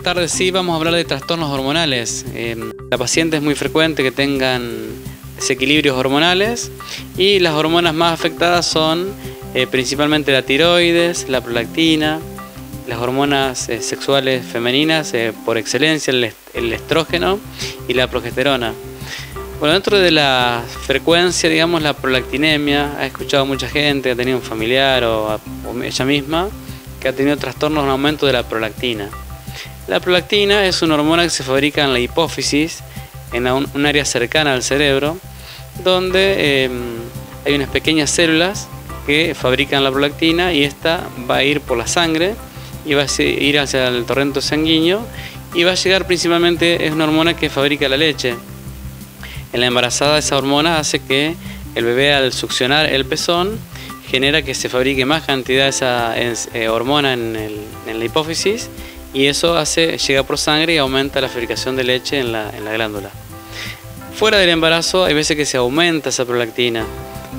tardes sí vamos a hablar de trastornos hormonales. La paciente es muy frecuente que tengan desequilibrios hormonales y las hormonas más afectadas son principalmente la tiroides, la prolactina, las hormonas sexuales femeninas, por excelencia el estrógeno y la progesterona. Bueno, dentro de la frecuencia, digamos, la prolactinemia, ha escuchado mucha gente que ha tenido un familiar o ella misma que ha tenido trastornos en aumento de la prolactina. La prolactina es una hormona que se fabrica en la hipófisis, en un área cercana al cerebro, donde hay unas pequeñas células que fabrican la prolactina y esta va a ir por la sangre y va a ir hacia el torrente sanguíneo y va a llegar principalmente, es una hormona que fabrica la leche. En la embarazada esa hormona hace que el bebé, al succionar el pezón, genera que se fabrique más cantidad de esa hormona en la hipófisis y eso llega por sangre y aumenta la fabricación de leche en la glándula. Fuera del embarazo hay veces que se aumenta esa prolactina.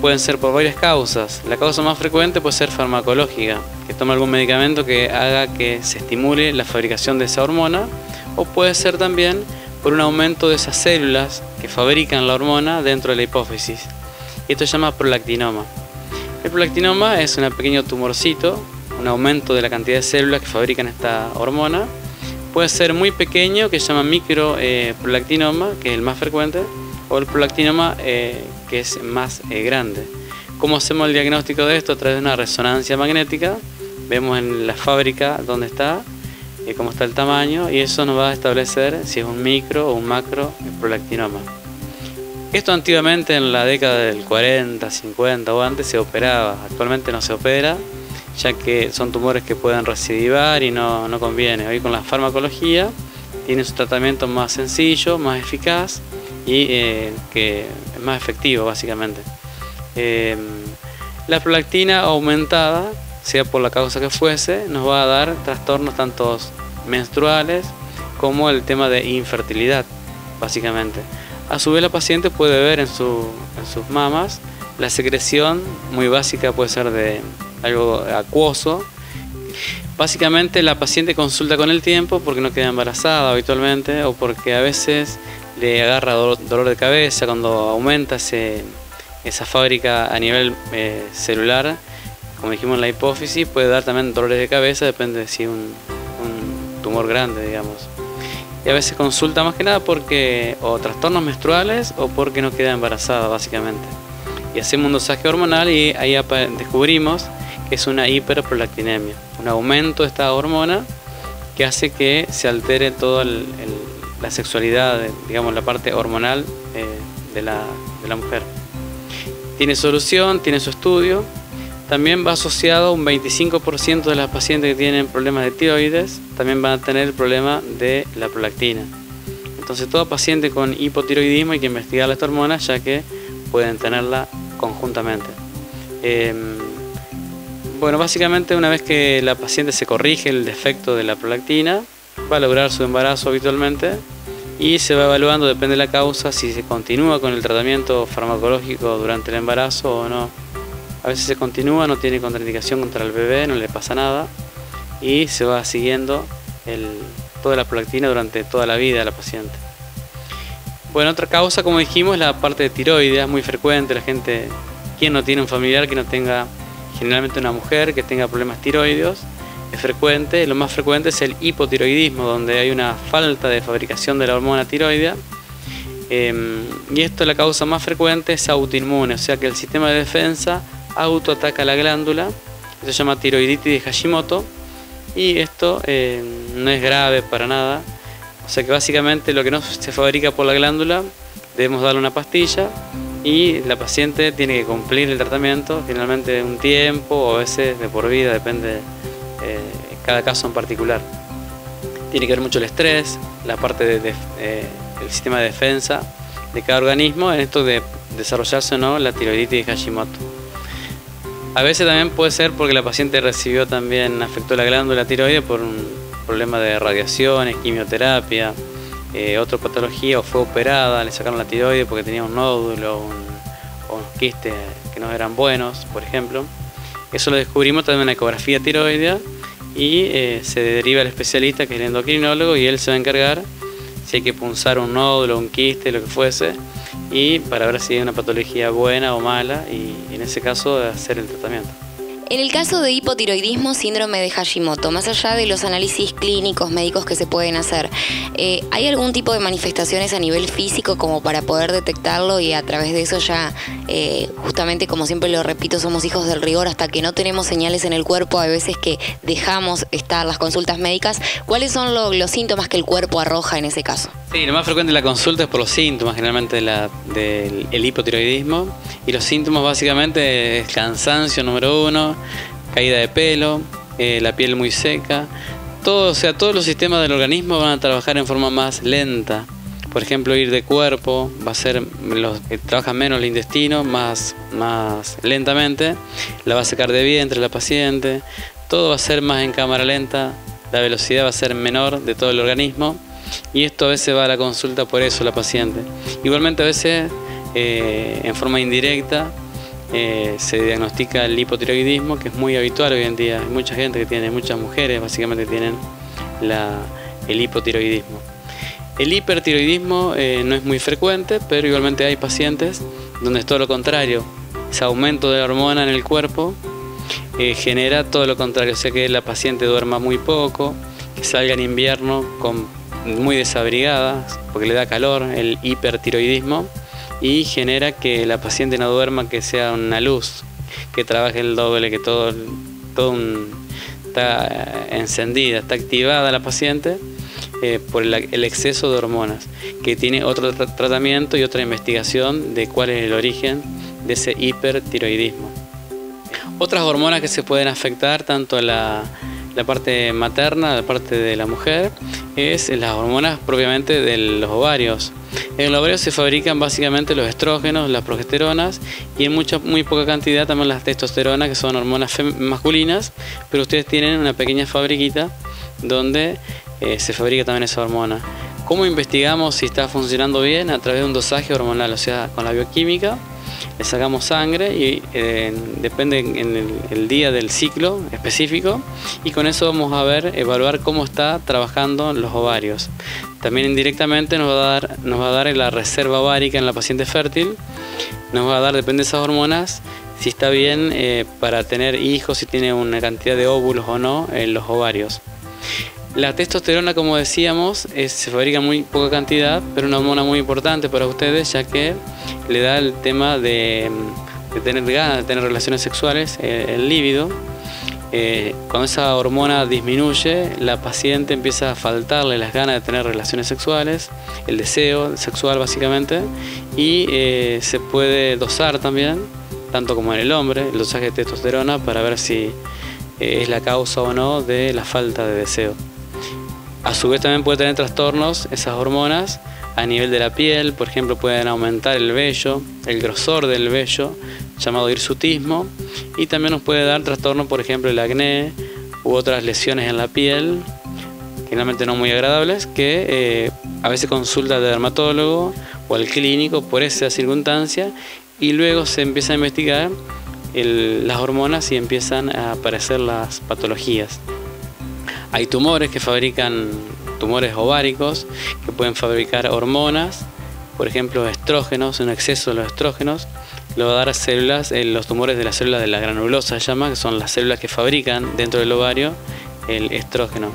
Pueden ser por varias causas. La causa más frecuente puede ser farmacológica, que toma algún medicamento que haga que se estimule la fabricación de esa hormona, o puede ser también por un aumento de esas células que fabrican la hormona dentro de la hipófisis. Y esto se llama prolactinoma. El prolactinoma es un pequeño tumorcito, un aumento de la cantidad de células que fabrican esta hormona. Puede ser muy pequeño, que se llama microprolactinoma, que es el más frecuente, o el prolactinoma que es más grande. ¿Cómo hacemos el diagnóstico de esto? A través de una resonancia magnética. Vemos en la fábrica dónde está, cómo está el tamaño, y eso nos va a establecer si es un micro o un macro prolactinoma. Esto antiguamente, en la década del 40, 50 o antes, se operaba. Actualmente no se opera, ya que son tumores que pueden recidivar y no conviene. Hoy con la farmacología tiene su tratamiento más sencillo, más eficaz y que es más efectivo básicamente. La prolactina aumentada, sea por la causa que fuese, nos va a dar trastornos tanto menstruales como el tema de infertilidad básicamente. A su vez la paciente puede ver en sus mamas la secreción muy básica, puede ser de algo acuoso. Básicamente la paciente consulta con el tiempo porque no queda embarazada habitualmente o porque a veces le agarra dolor de cabeza cuando aumenta esa fábrica a nivel celular. Como dijimos, en la hipófisis puede dar también dolores de cabeza, depende de si un tumor grande, digamos. Y a veces consulta más que nada porque o trastornos menstruales o porque no queda embarazada básicamente. Y hacemos un dosaje hormonal y ahí descubrimos que es una hiperprolactinemia, un aumento de esta hormona que hace que se altere toda la sexualidad, digamos la parte hormonal de la mujer. Tiene solución, tiene su estudio. También va asociado a un 25% de las pacientes que tienen problemas de tiroides, también van a tener el problema de la prolactina. Entonces toda paciente con hipotiroidismo hay que investigar esta hormona, ya que pueden tenerla conjuntamente. Bueno, básicamente una vez que la paciente se corrige el defecto de la prolactina, va a lograr su embarazo habitualmente y se va evaluando, depende de la causa, si se continúa con el tratamiento farmacológico durante el embarazo o no. A veces se continúa, no tiene contraindicación contra el bebé, no le pasa nada y se va siguiendo toda la prolactina durante toda la vida de la paciente. Bueno, otra causa, como dijimos, es la parte de tiroides, muy frecuente. La gente, quien no tiene un familiar que no tenga, generalmente una mujer que tenga problemas tiroideos, es frecuente. Lo más frecuente es el hipotiroidismo, donde hay una falta de fabricación de la hormona tiroidea. Y esto, la causa más frecuente es autoinmune, o sea que el sistema de defensa autoataca la glándula. Esto se llama tiroiditis de Hashimoto y esto no es grave para nada. O sea que básicamente lo que no se fabrica por la glándula debemos darle una pastilla y la paciente tiene que cumplir el tratamiento, generalmente un tiempo o a veces de por vida, depende cada caso en particular. Tiene que ver mucho el estrés, la parte del sistema de defensa de cada organismo en esto de desarrollarse o no la tiroiditis de Hashimoto. A veces también puede ser porque la paciente afectó la glándula tiroides por un problema de radiaciones, quimioterapia, otra patología, o fue operada, le sacaron la tiroides porque tenía un nódulo o unos quistes que no eran buenos, por ejemplo. Eso lo descubrimos también en la ecografía tiroidea y se deriva al especialista, que es el endocrinólogo, y él se va a encargar si hay que punzar un nódulo, un quiste, lo que fuese, y para ver si hay una patología buena o mala, y en ese caso hacer el tratamiento. En el caso de hipotiroidismo, síndrome de Hashimoto, más allá de los análisis clínicos, médicos que se pueden hacer, ¿hay algún tipo de manifestaciones a nivel físico como para poder detectarlo y a través de eso ya, justamente como siempre lo repito, somos hijos del rigor, hasta que no tenemos señales en el cuerpo, hay veces que dejamos estar las consultas médicas? ¿Cuáles son los síntomas que el cuerpo arroja en ese caso? Sí, lo más frecuente de la consulta es por los síntomas generalmente del hipotiroidismo, y los síntomas básicamente es cansancio número 1, caída de pelo, la piel muy seca, todos los sistemas del organismo van a trabajar en forma más lenta. Por ejemplo, ir de cuerpo va a ser, trabaja menos el intestino, más lentamente, la va a secar de vientre la paciente, todo va a ser más en cámara lenta, la velocidad va a ser menor de todo el organismo, y esto a veces va a la consulta por eso la paciente. Igualmente a veces en forma indirecta se diagnostica el hipotiroidismo, que es muy habitual hoy en día. Hay mucha gente que tiene, muchas mujeres básicamente tienen el hipotiroidismo. El hipertiroidismo no es muy frecuente, pero igualmente hay pacientes donde es todo lo contrario. Ese aumento de la hormona en el cuerpo genera todo lo contrario, o sea que la paciente duerma muy poco, que salga en invierno muy desabrigada porque le da calor, el hipertiroidismo, y genera que la paciente no duerma, que sea una luz, que trabaje el doble, que está encendida, está activada la paciente por el exceso de hormonas, que tiene otro tratamiento y otra investigación de cuál es el origen de ese hipertiroidismo. Otras hormonas que se pueden afectar, tanto la parte materna, la parte de la mujer, es las hormonas propiamente de los ovarios. En los ovarios se fabrican básicamente los estrógenos, las progesteronas, y en muy poca cantidad también las testosteronas, que son hormonas masculinas, pero ustedes tienen una pequeña fabriquita donde se fabrica también esa hormona. ¿Cómo investigamos si está funcionando bien? A través de un dosaje hormonal, o sea, con la bioquímica. Le sacamos sangre y depende en el día del ciclo específico, y con eso vamos a evaluar cómo está trabajando los ovarios. También indirectamente nos va a dar la reserva ovárica en la paciente fértil, nos va a dar, depende de esas hormonas, si está bien para tener hijos, si tiene una cantidad de óvulos o no en los ovarios. La testosterona, como decíamos, se fabrica en muy poca cantidad, pero una hormona muy importante para ustedes, ya que le da el tema de tener ganas de tener relaciones sexuales, el líbido. Cuando esa hormona disminuye, la paciente empieza a faltarle las ganas de tener relaciones sexuales, el deseo sexual básicamente, y se puede dosar también, tanto como en el hombre, el dosaje de testosterona, para ver si es la causa o no de la falta de deseo. A su vez también puede tener trastornos esas hormonas a nivel de la piel, por ejemplo pueden aumentar el vello, el grosor del vello, llamado hirsutismo, y también nos puede dar trastorno, por ejemplo el acné u otras lesiones en la piel, generalmente no muy agradables, que a veces consulta al dermatólogo o al clínico por esa circunstancia, y luego se empieza a investigar las hormonas y empiezan a aparecer las patologías. Hay tumores que fabrican, tumores ováricos, que pueden fabricar hormonas, por ejemplo estrógenos, un exceso de los estrógenos, le va a dar células, los tumores de las células de la granulosa se llama, que son las células que fabrican dentro del ovario el estrógeno.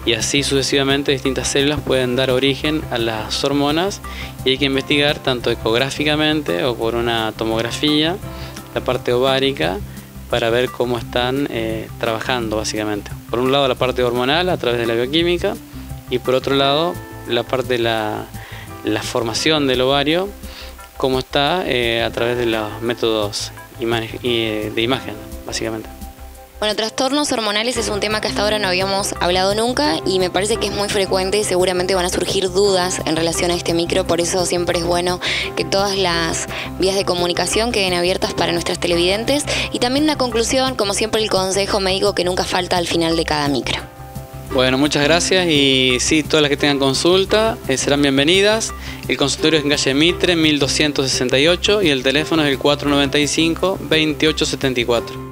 Y así sucesivamente distintas células pueden dar origen a las hormonas, y hay que investigar tanto ecográficamente o por una tomografía la parte ovárica para ver cómo están trabajando básicamente. Por un lado la parte hormonal a través de la bioquímica, y por otro lado la parte de la formación del ovario, cómo está a través de los métodos de imagen básicamente. Bueno, trastornos hormonales es un tema que hasta ahora no habíamos hablado nunca, y me parece que es muy frecuente y seguramente van a surgir dudas en relación a este micro. Por eso siempre es bueno que todas las vías de comunicación queden abiertas para nuestras televidentes, y también una conclusión, como siempre, el consejo médico que nunca falta al final de cada micro. Bueno, muchas gracias, y sí, todas las que tengan consulta serán bienvenidas. El consultorio es en calle Mitre 1268 y el teléfono es el 495-2874.